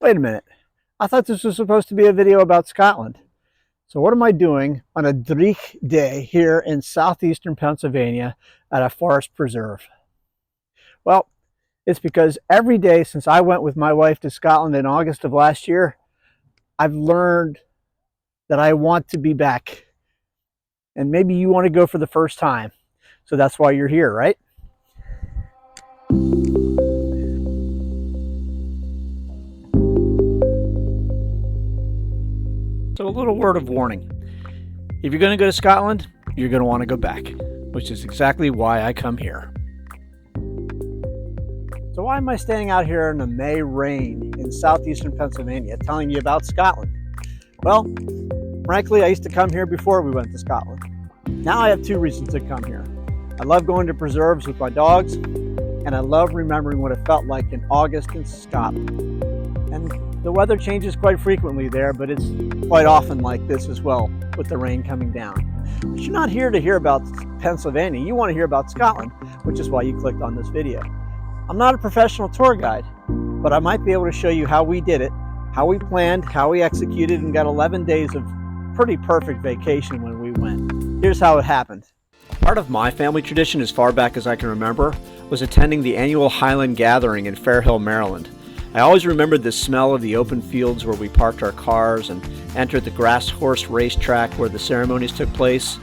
Wait a minute. I thought this was supposed to be a video about Scotland. So what am I doing on a Dreich day here in southeastern Pennsylvania at a forest preserve? Well, it's because every day since I went with my wife to Scotland in August of last year, I've learned that I want to be back. And maybe you want to go for the first time. So that's why you're here, right? So a little word of warning. If you're going to go to Scotland, you're going to want to go back, which is exactly why I come here. So why am I standing out here in the May rain in southeastern Pennsylvania telling you about Scotland? Well, frankly, I used to come here before we went to Scotland. Now I have two reasons to come here. I love going to preserves with my dogs, and I love remembering what it felt like in August in Scotland. And the weather changes quite frequently there, but it's quite often like this as well, with the rain coming down. But you're not here to hear about Pennsylvania, you want to hear about Scotland, which is why you clicked on this video. I'm not a professional tour guide, but I might be able to show you how we did it, how we planned, how we executed, and got 11 days of pretty perfect vacation when we went. Here's how it happened. Part of my family tradition, as far back as I can remember, was attending the annual Highland gathering in Fairhill, Maryland. I always remembered the smell of the open fields where we parked our cars and entered the grass horse racetrack where the ceremonies took place.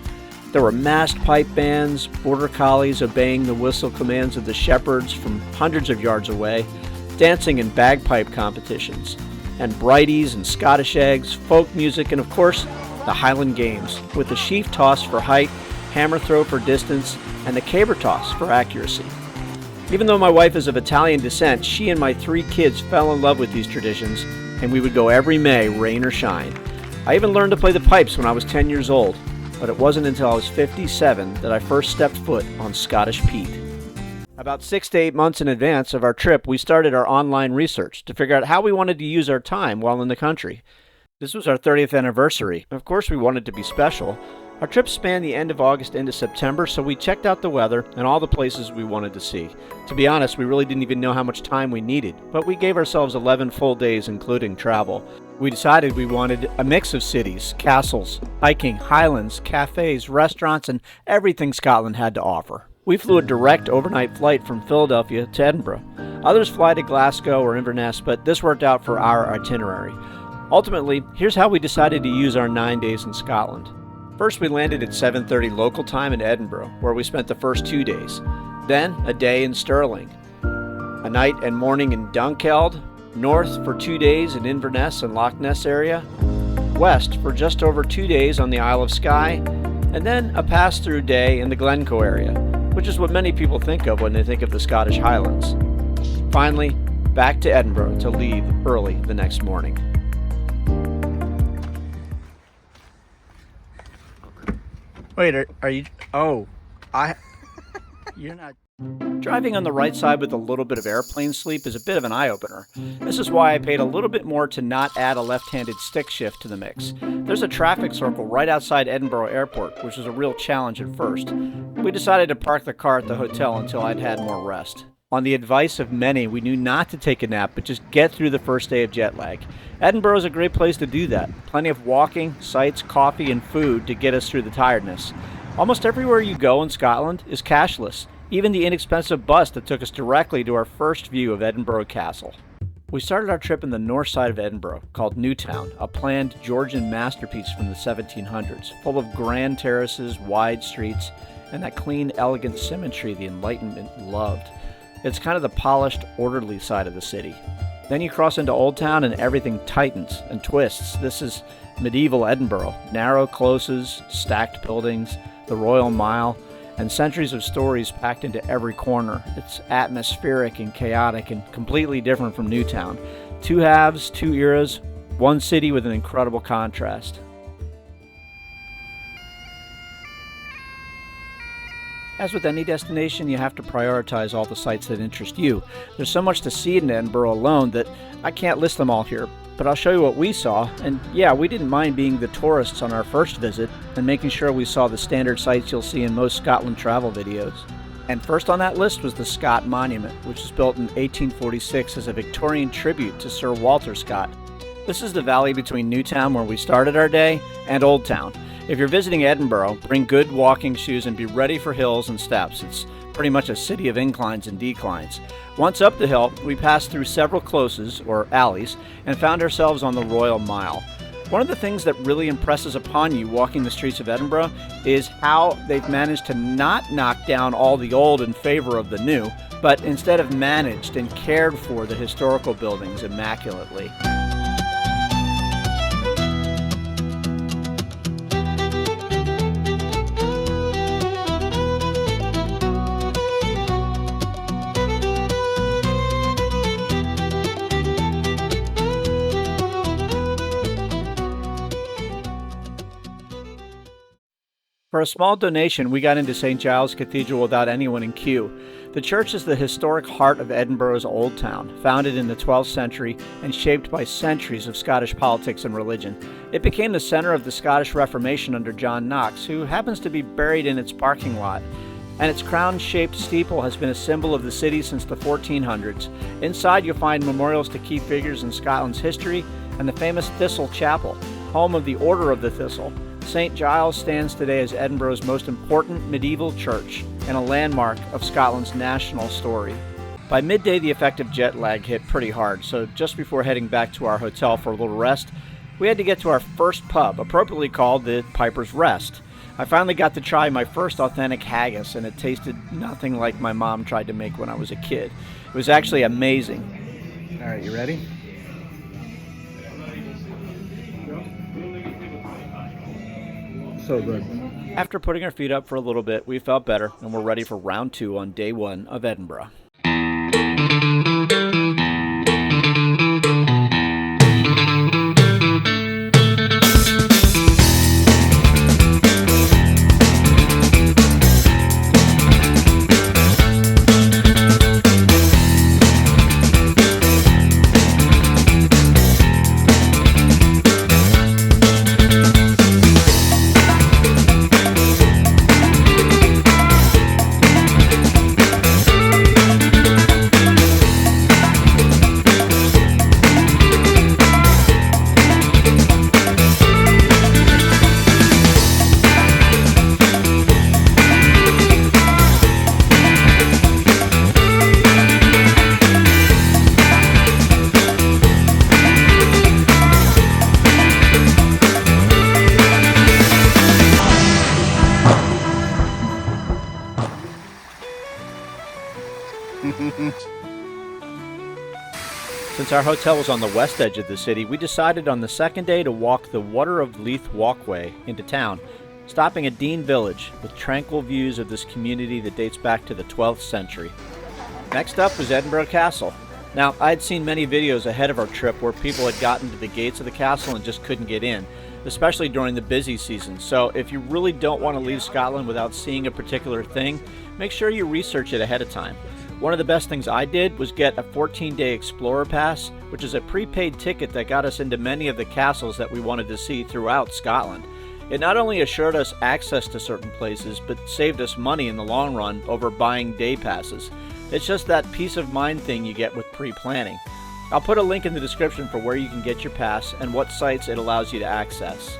There were massed pipe bands, border collies obeying the whistle commands of the shepherds from hundreds of yards away, dancing and bagpipe competitions, and brighties and Scottish eggs, folk music, and of course, the Highland games, with the sheaf toss for height, hammer throw for distance, and the caber toss for accuracy. Even though my wife is of Italian descent, she and my 3 kids fell in love with these traditions, and we would go every May, rain or shine. I even learned to play the pipes when I was 10 years old, but it wasn't until I was 57 that I first stepped foot on Scottish peat. About 6 to 8 months in advance of our trip, we started our online research to figure out how we wanted to use our time while in the country. This was our 30th anniversary. Of course, we wanted to be special. Our trip spanned the end of August into September, so we checked out the weather and all the places we wanted to see. To be honest, we really didn't even know how much time we needed, but we gave ourselves 11 full days including travel. We decided we wanted a mix of cities, castles, hiking, highlands, cafes, restaurants, and everything Scotland had to offer. We flew a direct overnight flight from Philadelphia to Edinburgh. Others fly to Glasgow or Inverness, but this worked out for our itinerary. Ultimately, here's how we decided to use our 9 days in Scotland. First, we landed at 7:30 local time in Edinburgh, where we spent the first 2 days. Then, a day in Stirling, a night and morning in Dunkeld, north for 2 days in Inverness and Loch Ness area, west for just over 2 days on the Isle of Skye, and then a pass-through day in the Glencoe area, which is what many people think of when they think of the Scottish Highlands. Finally, back to Edinburgh to leave early the next morning. Wait, are you... Oh, you're not... Driving on the right side with a little bit of airplane sleep is a bit of an eye-opener. This is why I paid a little bit more to not add a left-handed stick shift to the mix. There's a traffic circle right outside Edinburgh Airport, which was a real challenge at first. We decided to park the car at the hotel until I'd had more rest. On the advice of many, we knew not to take a nap, but just get through the first day of jet lag. Edinburgh is a great place to do that. Plenty of walking, sights, coffee, and food to get us through the tiredness. Almost everywhere you go in Scotland is cashless, even the inexpensive bus that took us directly to our first view of Edinburgh Castle. We started our trip in the north side of Edinburgh, called Newtown, a planned Georgian masterpiece from the 1700s, full of grand terraces, wide streets, and that clean, elegant symmetry the Enlightenment loved. It's kind of the polished, orderly side of the city. Then you cross into Old Town and everything tightens and twists. This is medieval Edinburgh. Narrow closes, stacked buildings, the Royal Mile, and centuries of stories packed into every corner. It's atmospheric and chaotic and completely different from Newtown. 2 halves, 2 eras, one city with an incredible contrast. As with any destination, you have to prioritize all the sites that interest you. There's so much to see in Edinburgh alone that I can't list them all here, but I'll show you what we saw. And yeah, we didn't mind being the tourists on our first visit and making sure we saw the standard sites you'll see in most Scotland travel videos. And first on that list was the Scott Monument, which was built in 1846 as a Victorian tribute to Sir Walter Scott. This is the valley between Newtown, where we started our day, and Old Town. If you're visiting Edinburgh, bring good walking shoes and be ready for hills and steps. It's pretty much a city of inclines and declines. Once up the hill, we passed through several closes, or alleys, and found ourselves on the Royal Mile. One of the things that really impresses upon you walking the streets of Edinburgh is how they've managed to not knock down all the old in favor of the new, but instead have managed and cared for the historical buildings immaculately. For a small donation, we got into St. Giles Cathedral without anyone in queue. The church is the historic heart of Edinburgh's Old Town, founded in the 12th century and shaped by centuries of Scottish politics and religion. It became the center of the Scottish Reformation under John Knox, who happens to be buried in its parking lot. And its crown-shaped steeple has been a symbol of the city since the 1400s. Inside you'll find memorials to key figures in Scotland's history and the famous Thistle Chapel, home of the Order of the Thistle. St. Giles stands today as Edinburgh's most important medieval church and a landmark of Scotland's national story. By midday, the effect of jet lag hit pretty hard, so just before heading back to our hotel for a little rest, we had to get to our first pub, appropriately called the Piper's Rest. I finally got to try my first authentic haggis, and it tasted nothing like my mom tried to make when I was a kid. It was actually amazing. All right, you ready? So good. After putting our feet up for a little bit, we felt better and we're ready for round 2 on day 1 of Edinburgh. Since our hotel was on the west edge of the city, we decided on the second day to walk the Water of Lealt walkway into town, stopping at Dean Village with tranquil views of this community that dates back to the 12th century. Next up was Edinburgh Castle. Now, I'd seen many videos ahead of our trip where people had gotten to the gates of the castle and just couldn't get in, especially during the busy season. So if you really don't want to leave Scotland without seeing a particular thing, make sure you research it ahead of time. One of the best things I did was get a 14-day Explorer Pass, which is a prepaid ticket that got us into many of the castles that we wanted to see throughout Scotland. It not only assured us access to certain places, but saved us money in the long run over buying day passes. It's just that peace of mind thing you get with pre-planning. I'll put a link in the description for where you can get your pass and what sites it allows you to access.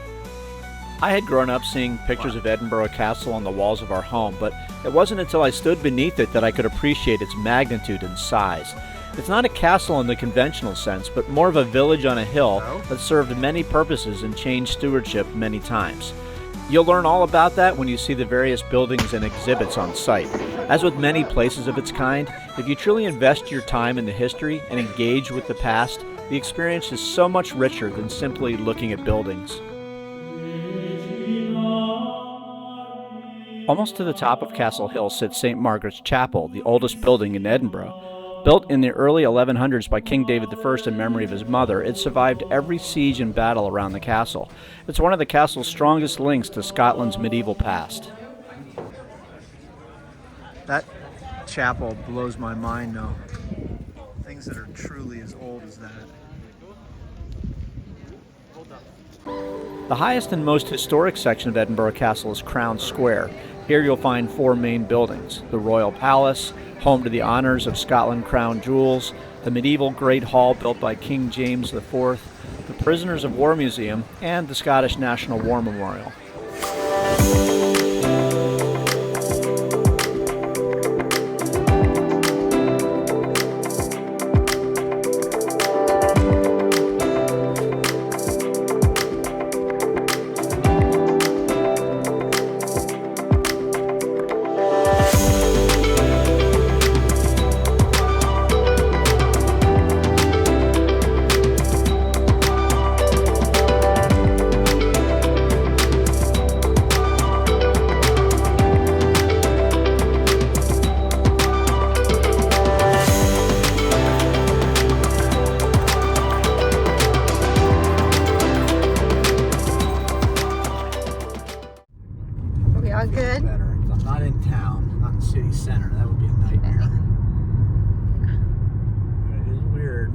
I had grown up seeing pictures of Edinburgh Castle on the walls of our home, but it wasn't until I stood beneath it that I could appreciate its magnitude and size. It's not a castle in the conventional sense, but more of a village on a hill that served many purposes and changed stewardship many times. You'll learn all about that when you see the various buildings and exhibits on site. As with many places of its kind, if you truly invest your time in the history and engage with the past, the experience is so much richer than simply looking at buildings. Almost to the top of Castle Hill sits St. Margaret's Chapel, the oldest building in Edinburgh. Built in the early 1100s by King David I in memory of his mother, it survived every siege and battle around the castle. It's one of the castle's strongest links to Scotland's medieval past. That chapel blows my mind now. Things that are truly as old as that. The highest and most historic section of Edinburgh Castle is Crown Square. Here you'll find four main buildings: the Royal Palace, home to the honours of Scotland Crown Jewels, the medieval Great Hall built by King James IV, the Prisoners of War Museum, and the Scottish National War Memorial. Good. Better. I'm not in town, not in the city center. That would be a nightmare. It is weird.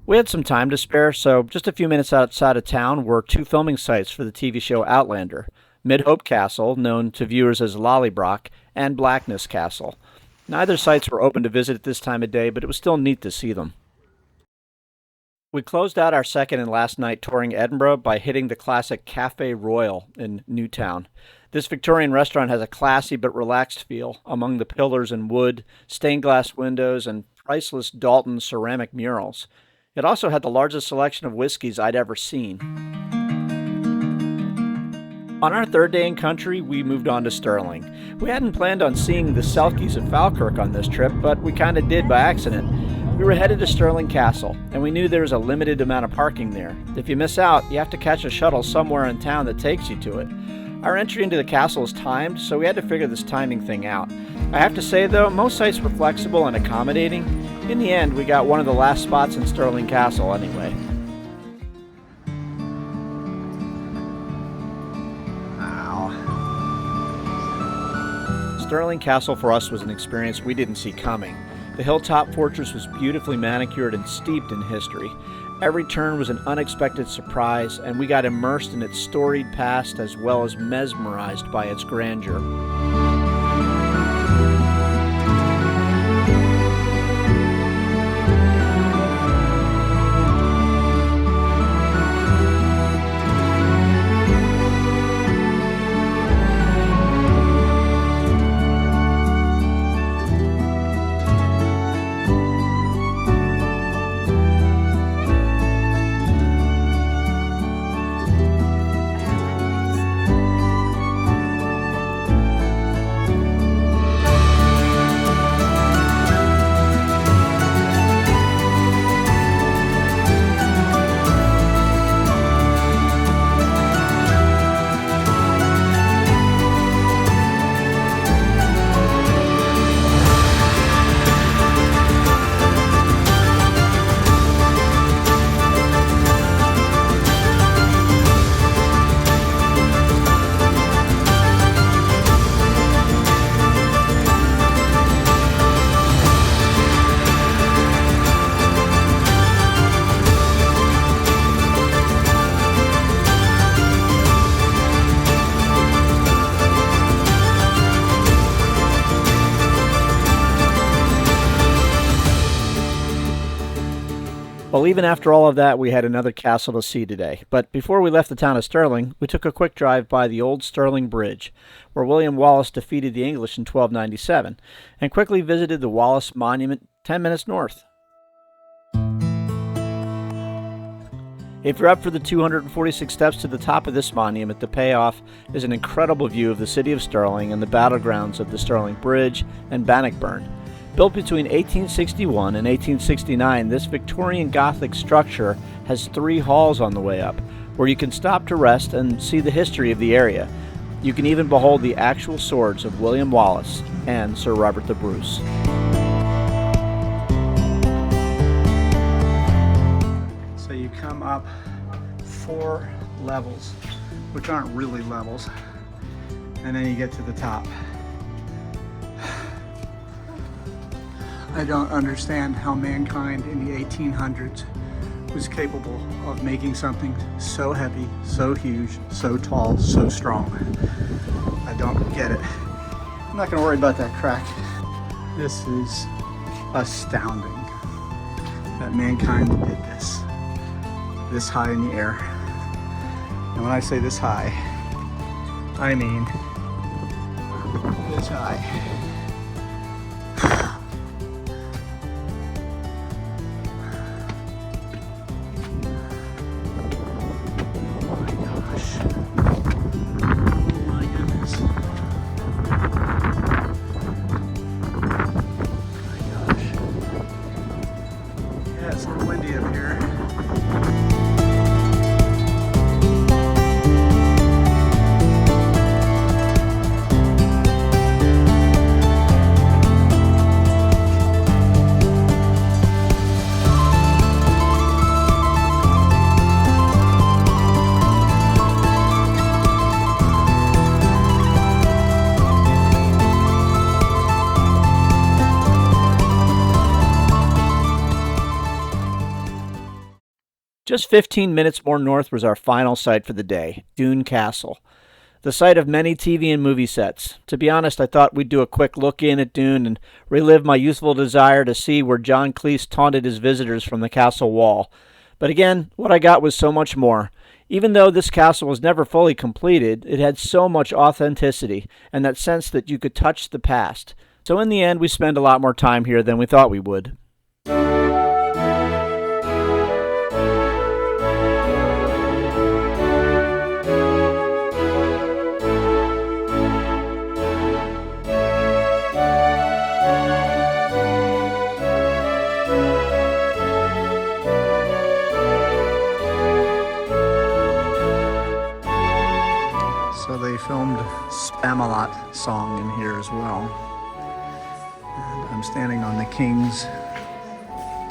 We had some time to spare, so just a few minutes outside of town were two filming sites for the TV show Outlander: Mid-Hope Castle, known to viewers as Lallybroch, and Blackness Castle. Neither sites were open to visit at this time of day, but it was still neat to see them. We closed out our second and last night touring Edinburgh by hitting the classic Café Royal in Newtown. This Victorian restaurant has a classy but relaxed feel among the pillars and wood, stained glass windows, and priceless Dalton ceramic murals. It also had the largest selection of whiskeys I'd ever seen. On our third day in country, we moved on to Stirling. We hadn't planned on seeing the Selkies of Falkirk on this trip, but we kind of did by accident. We were headed to Stirling Castle, and we knew there was a limited amount of parking there. If you miss out, you have to catch a shuttle somewhere in town that takes you to it. Our entry into the castle is timed, so we had to figure this timing thing out. I have to say though, most sites were flexible and accommodating. In the end, we got one of the last spots in Stirling Castle anyway. Stirling Castle for us was an experience we didn't see coming. The hilltop fortress was beautifully manicured and steeped in history. Every turn was an unexpected surprise, and we got immersed in its storied past as well as mesmerized by its grandeur. Well, even after all of that, we had another castle to see today. But before we left the town of Stirling, we took a quick drive by the old Stirling Bridge, where William Wallace defeated the English in 1297, and quickly visited the Wallace Monument 10 minutes north. If you're up for the 246 steps to the top of this monument, the payoff is an incredible view of the city of Stirling and the battlegrounds of the Stirling Bridge and Bannockburn. Built between 1861 and 1869, this Victorian Gothic structure has 3 halls on the way up, where you can stop to rest and see the history of the area. You can even behold the actual swords of William Wallace and Sir Robert the Bruce. So you come up 4 levels, which aren't really levels, and then you get to the top. I don't understand how mankind in the 1800s was capable of making something so heavy, so huge, so tall, so strong. I don't get it. I'm not gonna worry about that crack. This is astounding that mankind did this high in the air. And when I say this high, I mean this high. Just 15 minutes more north was our final site for the day, Doune Castle, the site of many TV and movie sets. To be honest, I thought we'd do a quick look in at Doune and relive my youthful desire to see where John Cleese taunted his visitors from the castle wall. But again, what I got was so much more. Even though this castle was never fully completed, it had so much authenticity and that sense that you could touch the past. So in the end, we spent a lot more time here than we thought we would. Filmed Spamalot song in here as well. And I'm standing on the king's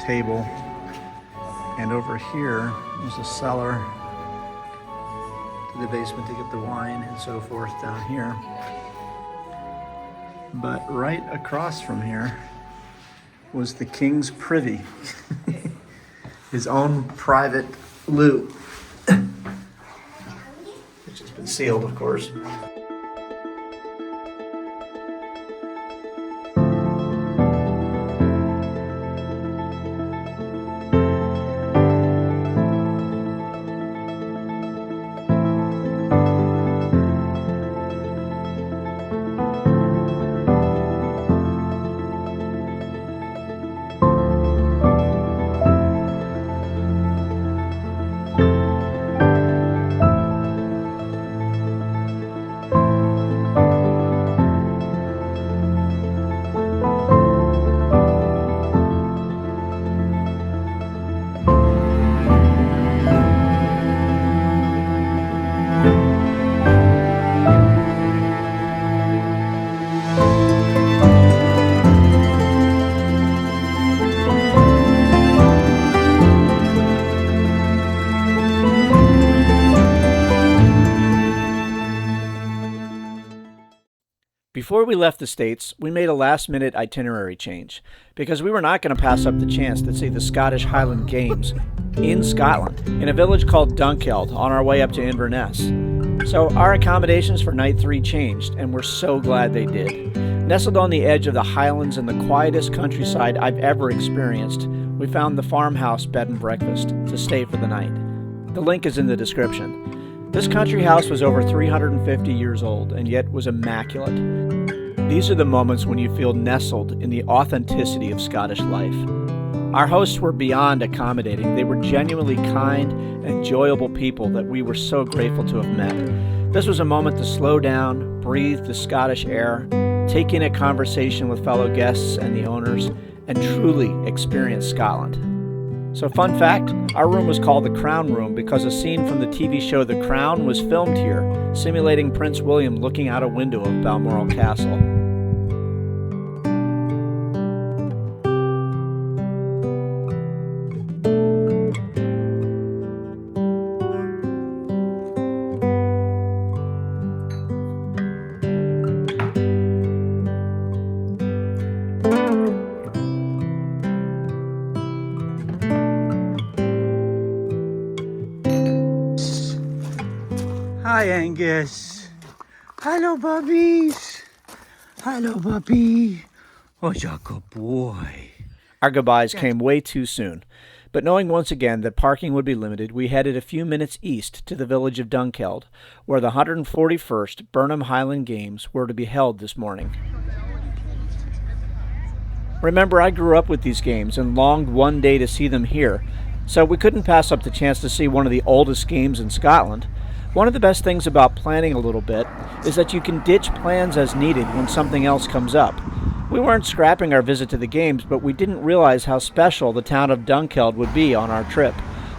table, and over here is a cellar to the basement to get the wine and so forth down here. But right across from here was the king's privy, his own private loo. Sealed, of course. Before we left the States, we made a last-minute itinerary change because we were not going to pass up the chance to see the Scottish Highland Games in Scotland, in a village called Dunkeld on our way up to Inverness. So our accommodations for night 3 changed, and we're so glad they did. Nestled on the edge of the Highlands and the quietest countryside I've ever experienced, we found the farmhouse bed and breakfast to stay for the night. The link is in the description. This country house was over 350 years old and yet was immaculate. These are the moments when you feel nestled in the authenticity of Scottish life. Our hosts were beyond accommodating. They were genuinely kind and enjoyable people that we were so grateful to have met. This was a moment to slow down, breathe the Scottish air, take in a conversation with fellow guests and the owners, and truly experience Scotland. So fun fact, our room was called the Crown Room because a scene from the TV show The Crown was filmed here, simulating Prince William looking out a window of Balmoral Castle. Hi Angus. Hello, puppies. Hello, puppy. Oh, you're a good boy. Our goodbyes came way too soon, but knowing once again that parking would be limited, we headed a few minutes east to the village of Dunkeld, where the 141st Burnham Highland Games were to be held this morning. Remember, I grew up with these games and longed one day to see them here, so we couldn't pass up the chance to see one of the oldest games in Scotland. One of the best things about planning a little bit is that you can ditch plans as needed when something else comes up. We weren't scrapping our visit to the games, but we didn't realize how special the town of Dunkeld would be on our trip.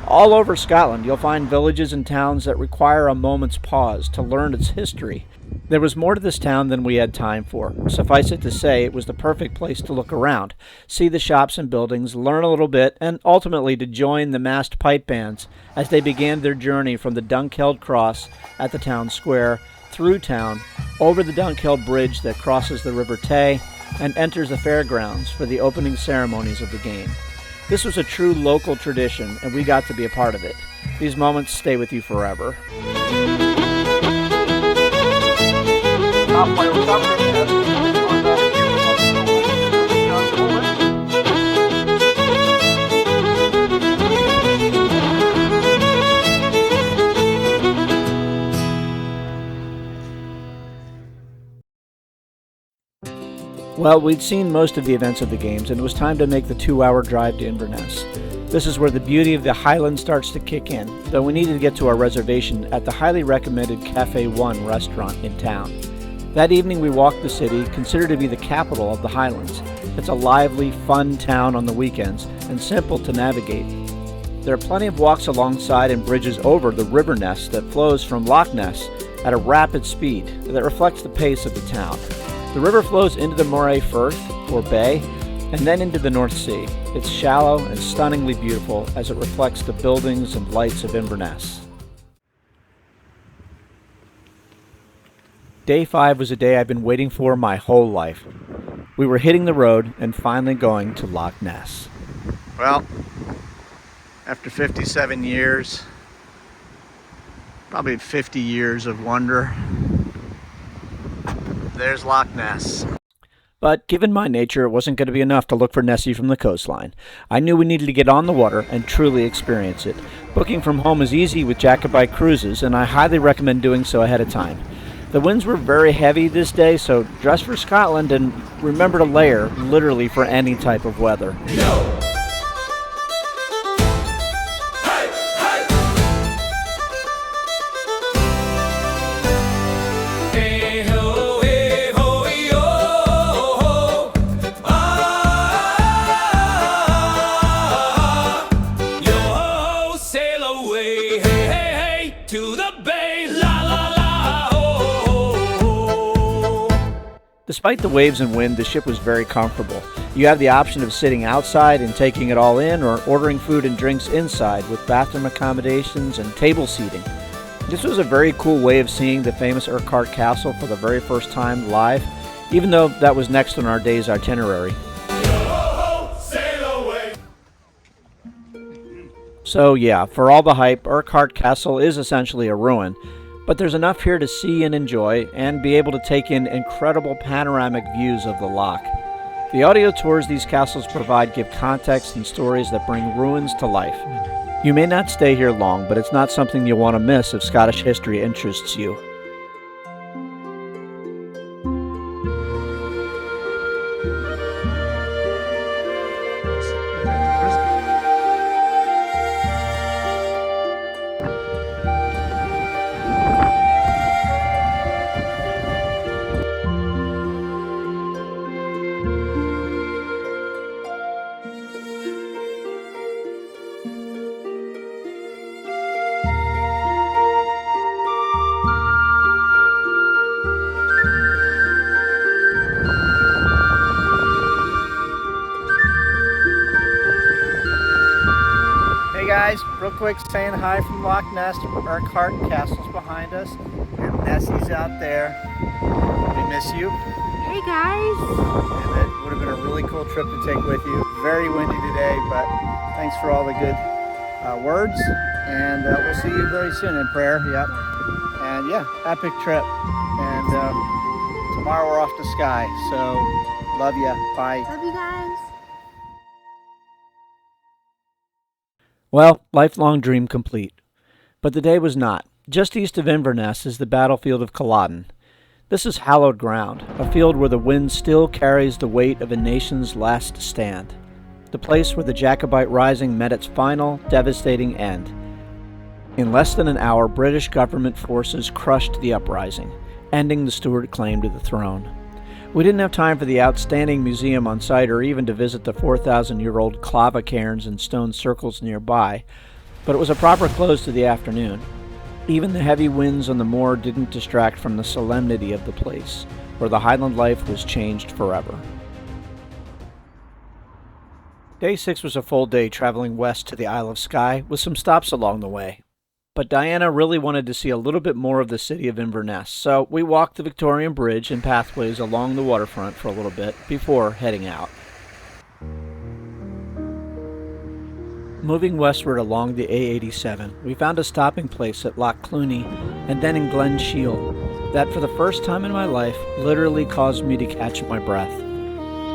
All over Scotland, you'll find villages and towns that require a moment's pause to learn its history. There was more to this town than we had time for. Suffice it to say, it was the perfect place to look around, see the shops and buildings, learn a little bit, and ultimately to join the massed pipe bands as they began their journey from the Dunkeld Cross at the town square, through town, over the Dunkeld Bridge that crosses the River Tay, and enters the fairgrounds for the opening ceremonies of the game. This was a true local tradition, and we got to be a part of it. These moments stay with you forever. Well, we'd seen most of the events of the games, and it was time to make the 2-hour drive to Inverness. This is where the beauty of the Highlands starts to kick in, though we needed to get to our reservation at the highly recommended Cafe 1 restaurant in town. That evening we walked the city, considered to be the capital of the Highlands. It's a lively, fun town on the weekends, and simple to navigate. There are plenty of walks alongside and bridges over the River Ness that flows from Loch Ness at a rapid speed that reflects the pace of the town. The river flows into the Moray Firth, or bay, and then into the North Sea. It's shallow and stunningly beautiful as it reflects the buildings and lights of Inverness. Day 5 was a day I've been waiting for my whole life. We were hitting the road and finally going to Loch Ness. Well, after 57 years, probably 50 years of wonder, there's Loch Ness. But given my nature, it wasn't going to be enough to look for Nessie from the coastline. I knew we needed to get on the water and truly experience it. Booking from home is easy with Jacobite cruises, and I highly recommend doing so ahead of time. The winds were very heavy this day, so dress for Scotland and remember to layer, literally, for any type of weather. No. Despite the waves and wind, the ship was very comfortable. You have the option of sitting outside and taking it all in, or ordering food and drinks inside with bathroom accommodations and table seating. This was a very cool way of seeing the famous Urquhart Castle for the very first time live, even though that was next on our day's itinerary. So yeah, for all the hype, Urquhart Castle is essentially a ruin, but there's enough here to see and enjoy, and be able to take in incredible panoramic views of the loch. The audio tours these castles provide give context and stories that bring ruins to life. You may not stay here long, but it's not something you'll want to miss if Scottish history interests you. Guys, real quick, saying hi from Loch Ness. Urquhart Castle's behind us, and Nessie's out there. We miss you. Hey guys. And it would have been a really cool trip to take with you. Very windy today, but thanks for all the good words, and we'll see you very soon in prayer. Yep. And yeah, epic trip. And we're off to Skye. So, love ya. Bye. Love you guys. Well, lifelong dream complete. But the day was not. Just east of Inverness is the battlefield of Culloden. This is hallowed ground, a field where the wind still carries the weight of a nation's last stand. The place where the Jacobite Rising met its final, devastating end. In less than an hour, British government forces crushed the uprising, ending the Stuart claim to the throne. We didn't have time for the outstanding museum on site or even to visit the 4,000-year-old clava cairns and stone circles nearby, but it was a proper close to the afternoon. Even the heavy winds on the moor didn't distract from the solemnity of the place, where the Highland life was changed forever. Day 6 was a full day traveling west to the Isle of Skye, with some stops along the way. But Diana really wanted to see a little bit more of the city of Inverness, so we walked the Victorian Bridge and pathways along the waterfront for a little bit before heading out. Moving westward along the A87, we found a stopping place at Loch Cluny and then in Glen Shiel that for the first time in my life literally caused me to catch my breath.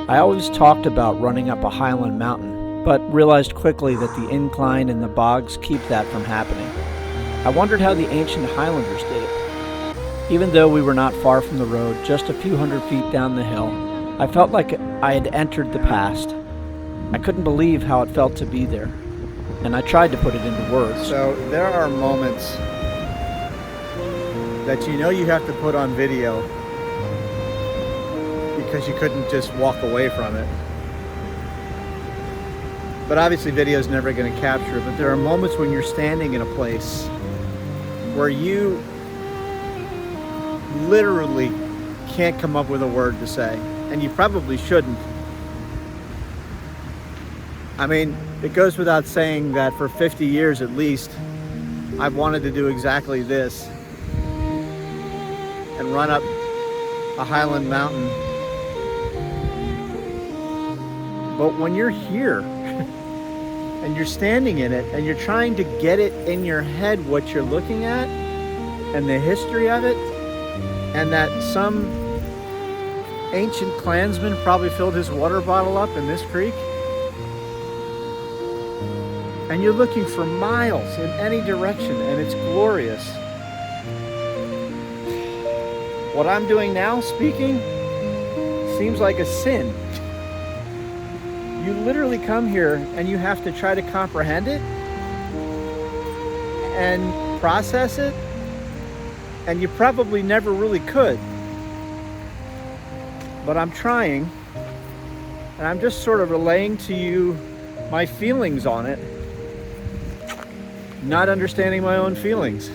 I always talked about running up a Highland mountain, but realized quickly that the incline and the bogs keep that from happening. I wondered how the ancient Highlanders did it. Even though we were not far from the road, just a few hundred feet down the hill, I felt like I had entered the past. I couldn't believe how it felt to be there, and I tried to put it into words. So there are moments that you know you have to put on video because you couldn't just walk away from it. But obviously video is never going to capture it, but there are moments when you're standing in a place where you literally can't come up with a word to say, and you probably shouldn't. I mean, it goes without saying that for 50 years at least, I've wanted to do exactly this and run up a Highland mountain. But when you're here and you're standing in it and you're trying to get it in your head what you're looking at and the history of it, and that some ancient clansman probably filled his water bottle up in this creek, and you're looking for miles in any direction, and it's glorious. What I'm doing now, speaking, seems like a sin. You literally come here and you have to try to comprehend it and process it, and you probably never really could. But I'm trying, and I'm just sort of relaying to you my feelings on it, not understanding my own feelings.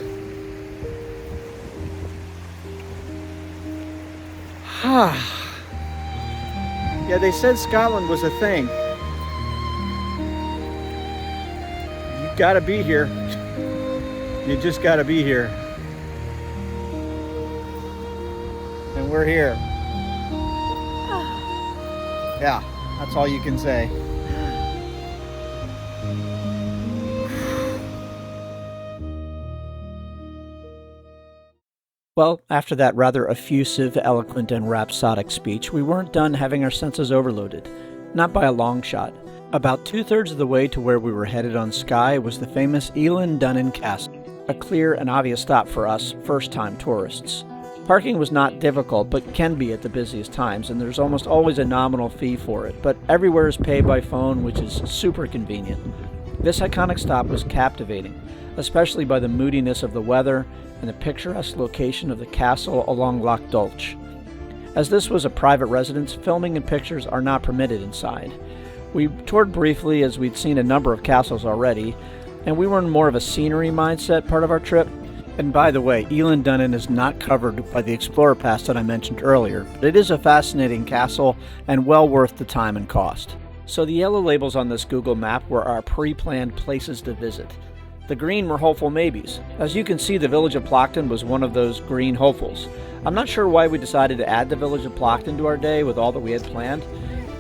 Yeah, they said Scotland was a thing. You gotta be here. You just gotta be here. And we're here. Yeah, that's all you can say. Well, after that rather effusive, eloquent, and rhapsodic speech, we weren't done having our senses overloaded. Not by a long shot. About 2/3 of the way to where we were headed on Skye was the famous Eilean Doune Castle, a clear and obvious stop for us first-time tourists. Parking was not difficult, but can be at the busiest times, and there's almost always a nominal fee for it, but everywhere is pay by phone, which is super convenient. This iconic stop was captivating, especially by the moodiness of the weather and the picturesque location of the castle along Loch Dulch. As this was a private residence, filming and pictures are not permitted inside. We toured briefly as we'd seen a number of castles already, and we were in more of a scenery mindset part of our trip. And by the way, Eilean Doune is not covered by the Explorer Pass that I mentioned earlier, but it is a fascinating castle and well worth the time and cost. So the yellow labels on this Google map were our pre-planned places to visit. The green were hopeful maybes. As you can see, the village of Plockton was one of those green hopefuls. I'm not sure why we decided to add the village of Plockton to our day with all that we had planned.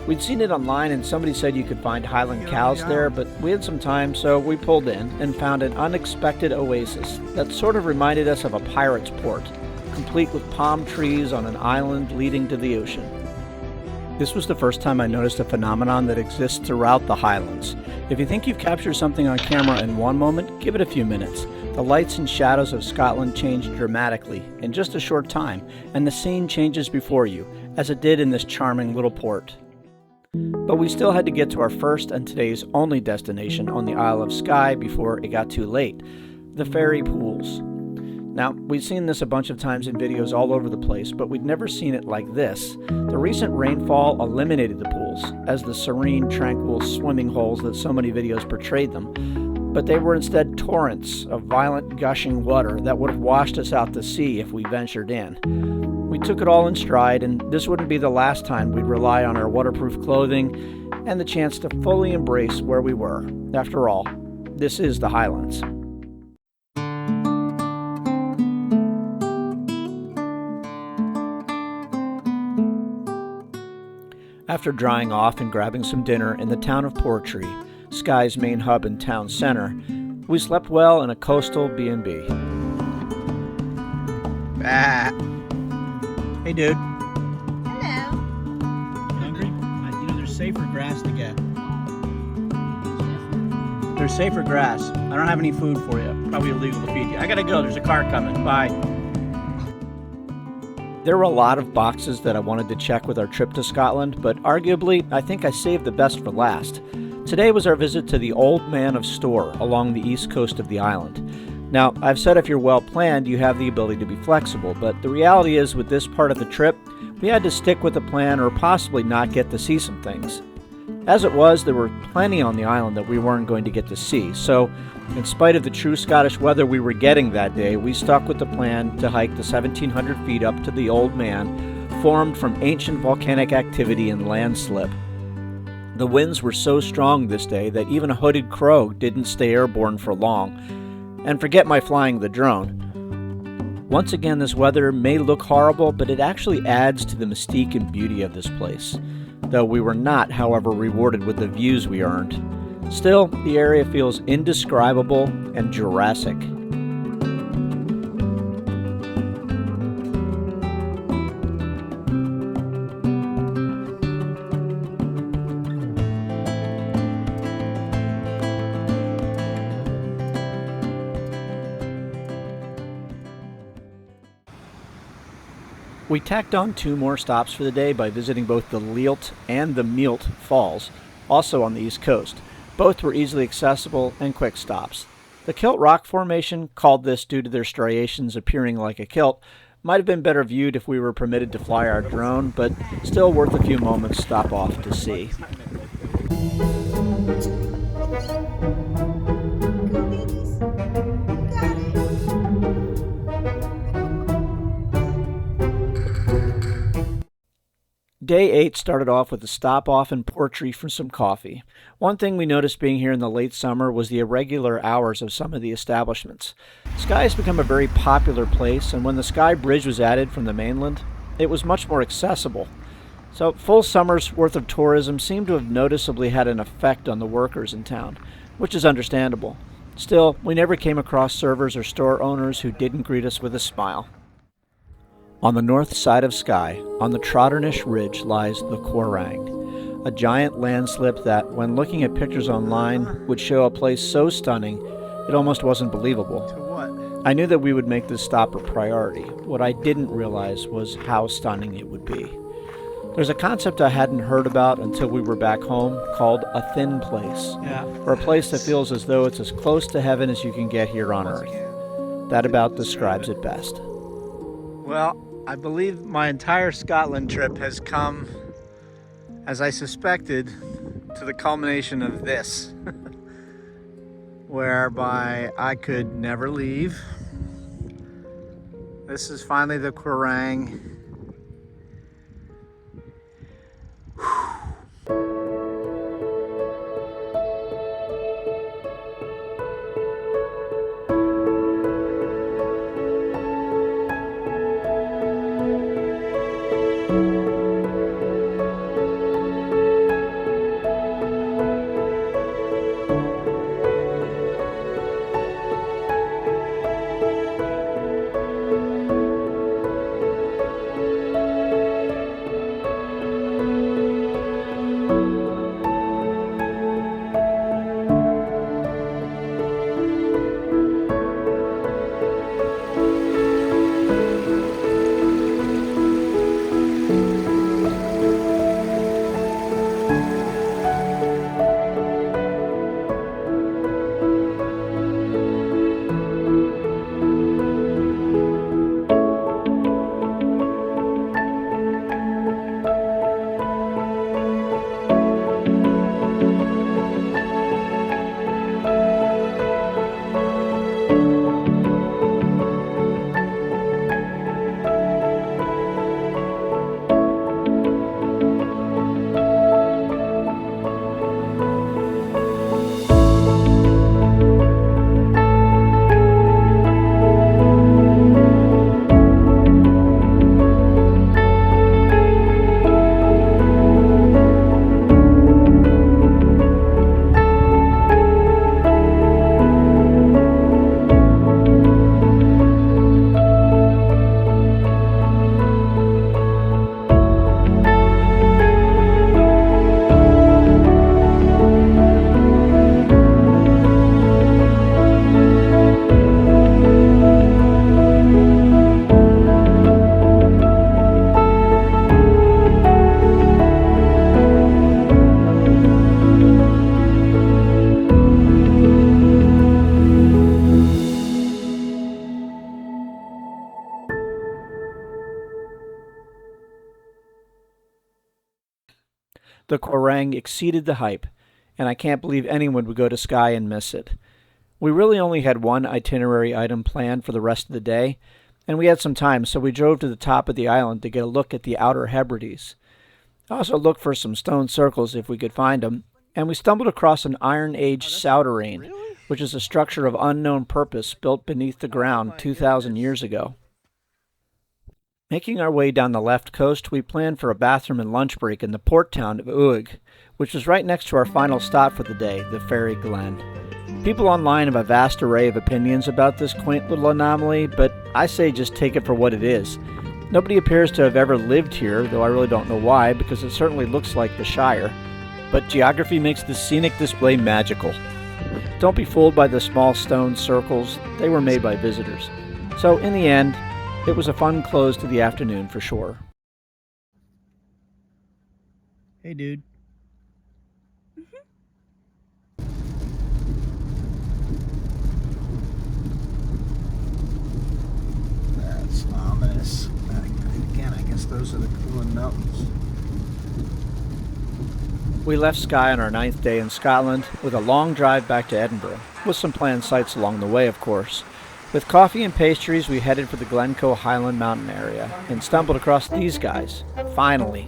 We'd seen it online and somebody said you could find Highland Cows there, but we had some time, so we pulled in and found an unexpected oasis that sort of reminded us of a pirate's port. complete with palm trees on an island leading to the ocean. This was the first time I noticed a phenomenon that exists throughout the Highlands. If you think you've captured something on camera in one moment, give it a few minutes. The lights and shadows of Scotland change dramatically in just a short time, and the scene changes before you, as it did in this charming little port. But we still had to get to our first and today's only destination on the Isle of Skye before it got too late, the fairy pools. Now, we'd seen this a bunch of times in videos all over the place, but we'd never seen it like this. The recent rainfall eliminated the pools as the serene, tranquil swimming holes that so many videos portrayed them, but they were instead torrents of violent, gushing water that would have washed us out to sea if we ventured in. We took it all in stride, and this wouldn't be the last time we'd rely on our waterproof clothing and the chance to fully embrace where we were. After all, this is the Highlands. After drying off and grabbing some dinner in the town of Portree, Skye's main hub and town center, we slept well in a coastal B&B. Ah. Hey, dude. Hello. You hungry? There's safer grass to get. There's safer grass. I don't have any food for you. Probably illegal to feed you. I gotta go. There's a car coming. Bye. There were a lot of boxes that I wanted to check with our trip to Scotland, but arguably, I think I saved the best for last. Today was our visit to the old Man of Storr along the east coast of the island. Now, I've said if you're well planned, you have the ability to be flexible, but the reality is with this part of the trip, we had to stick with the plan or possibly not get to see some things. As it was, there were plenty on the island that we weren't going to get to see, so in spite of the true Scottish weather we were getting that day, we stuck with the plan to hike the 1,700 feet up to the Old Man, formed from ancient volcanic activity and landslip. The winds were so strong this day that even a hooded crow didn't stay airborne for long. And forget my flying the drone. Once again, this weather may look horrible, but it actually adds to the mystique and beauty of this place. Though we were not, however, rewarded with the views we earned. Still, the area feels indescribable and Jurassic. We tacked on 2 more stops for the day by visiting both the Lealt and the Mealt falls, also on the east coast. Both were easily accessible and quick stops. The Kilt rock formation, called this due to their striations appearing like a kilt, might have been better viewed if we were permitted to fly our drone, but still worth a few moments stop off to see. Day 8 started off with a stop off in Portree for some coffee. One thing we noticed being here in the late summer was the irregular hours of some of the establishments. Skye has become a very popular place, and when the Skye Bridge was added from the mainland, it was much more accessible. So full summer's worth of tourism seemed to have noticeably had an effect on the workers in town, which is understandable. Still, we never came across servers or store owners who didn't greet us with a smile. On the north side of Skye, on the Trottenish Ridge, lies the Quiraing, a giant landslip that, when looking at pictures online, would show a place so stunning it almost wasn't believable. I knew that we would make this stop a priority. What I didn't realize was how stunning it would be. There's a concept I hadn't heard about until we were back home called a thin place, or a place that feels as though it's as close to heaven as you can get here on Earth. That about describes it best. Well, I believe my entire Scotland trip has come, as I suspected, to the culmination of this, whereby I could never leave. This is finally the Quiraing. The Quiraing exceeded the hype, and I can't believe anyone would go to Skye and miss it. We really only had one itinerary item planned for the rest of the day, and we had some time, so we drove to the top of the island to get a look at the Outer Hebrides. I also looked for some stone circles if we could find them, and we stumbled across an Iron Age souterrain, which is a structure of unknown purpose built beneath the ground 2,000 years ago. Making our way down the left coast, we planned for a bathroom and lunch break in the port town of Uig, which was right next to our final stop for the day, the Fairy Glen. People online have a vast array of opinions about this quaint little anomaly, but I say just take it for what it is. Nobody appears to have ever lived here, though I really don't know why, because it certainly looks like the Shire. But geography makes this scenic display magical. Don't be fooled by the small stone circles, they were made by visitors. So in the end, it was a fun close to the afternoon for sure. Hey dude. That's ominous. Again, I guess those are the Culloden Mountains. We left Skye on our 9th day in Scotland with a long drive back to Edinburgh, with some planned sights along the way, of course. With coffee and pastries, we headed for the Glencoe Highland mountain area and stumbled across these guys. Finally.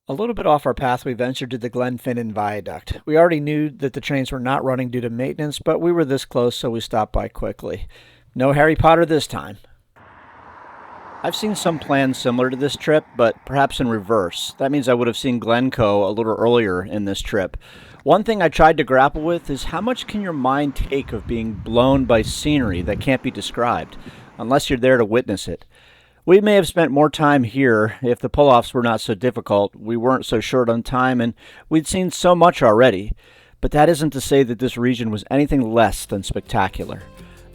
A little bit off our path, we ventured to the Glennfinnan Viaduct. We already knew that the trains were not running due to maintenance, but we were this close, so we stopped by quickly. No Harry Potter this time. I've seen some plans similar to this trip, but perhaps in reverse. That means I would have seen Glencoe a little earlier in this trip. One thing I tried to grapple with is how much can your mind take of being blown by scenery that can't be described, unless you're there to witness it. We may have spent more time here if the pull-offs were not so difficult, we weren't so short on time, and we'd seen so much already. But that isn't to say that this region was anything less than spectacular.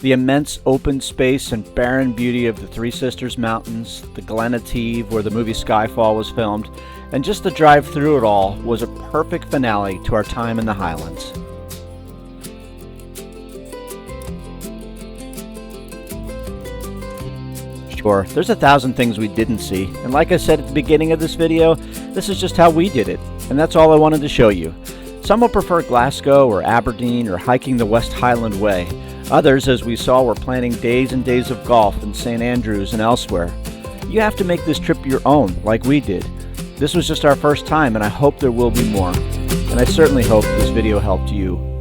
The immense open space and barren beauty of the Three Sisters Mountains, the Glen Etive where the movie Skyfall was filmed, and just the drive through it all was a perfect finale to our time in the Highlands. Sure, there's 1,000 things we didn't see, and like I said at the beginning of this video, this is just how we did it, and that's all I wanted to show you. Some will prefer Glasgow or Aberdeen or hiking the West Highland Way. Others, as we saw, were planning days and days of golf in St. Andrews and elsewhere. You have to make this trip your own, like we did. This was just our first time, and I hope there will be more. And I certainly hope this video helped you.